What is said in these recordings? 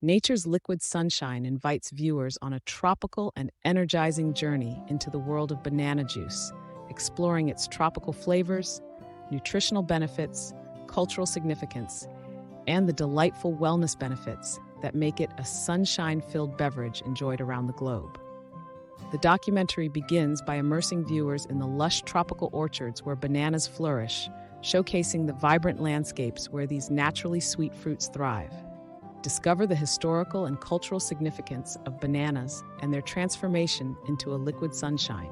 Nature's liquid sunshine invites viewers on a tropical and energizing journey into the world of banana juice, exploring its tropical flavors, nutritional benefits, cultural significance, and the delightful wellness benefits that make it a sunshine-filled beverage enjoyed around the globe. The documentary begins by immersing viewers in the lush tropical orchards where bananas flourish, showcasing the vibrant landscapes where these naturally sweet fruits thrive. Discover the historical and cultural significance of bananas and their transformation into a liquid sunshine.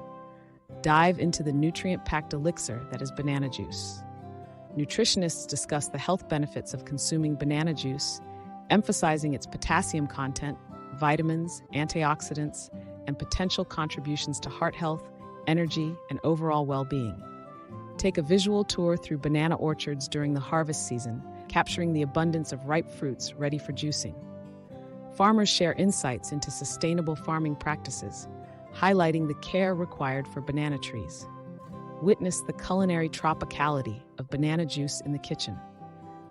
Dive into the nutrient-packed elixir that is banana juice. Nutritionists discuss the health benefits of consuming banana juice, emphasizing its potassium content, vitamins, antioxidants, and potential contributions to heart health, energy, and overall well-being. Take a visual tour through banana orchards during the harvest season, capturing the abundance of ripe fruits ready for juicing. Farmers share insights into sustainable farming practices, highlighting the care required for banana trees. Witness the culinary tropicality of banana juice in the kitchen.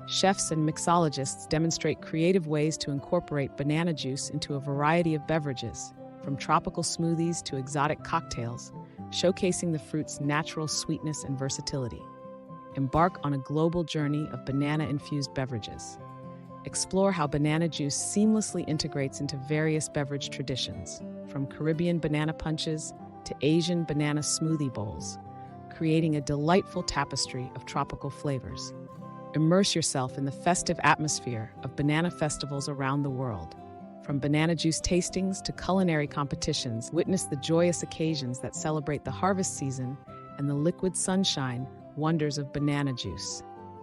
Chefs and mixologists demonstrate creative ways to incorporate banana juice into a variety of beverages, from tropical smoothies to exotic cocktails, showcasing the fruit's natural sweetness and versatility. Embark on a global journey of banana-infused beverages. Explore how banana juice seamlessly integrates into various beverage traditions, from Caribbean banana punches to Asian banana smoothie bowls, creating a delightful tapestry of tropical flavors. Immerse yourself in the festive atmosphere of banana festivals around the world. From banana juice tastings to culinary competitions, witness the joyous occasions that celebrate the harvest season and the liquid sunshine wonders of banana juice.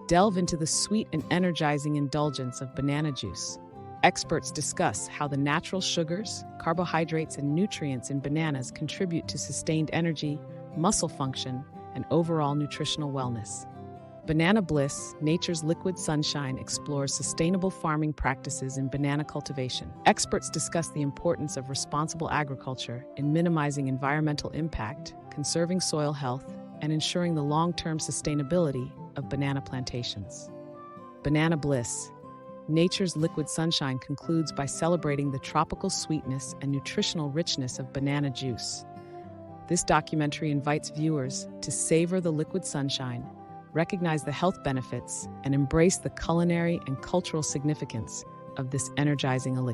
Delve into the sweet and energizing indulgence of banana juice. Experts discuss how the natural sugars, carbohydrates, and nutrients in bananas contribute to sustained energy, muscle function, and overall nutritional wellness. Banana Bliss, Nature's Liquid Sunshine, explores sustainable farming practices in banana cultivation. Experts discuss the importance of responsible agriculture in minimizing environmental impact, conserving soil health, and ensuring the long-term sustainability of banana plantations. Banana Bliss, Nature's Liquid Sunshine concludes by celebrating the tropical sweetness and nutritional richness of banana juice. This documentary invites viewers to savor the liquid sunshine, recognize the health benefits, and embrace the culinary and cultural significance of this energizing elixir.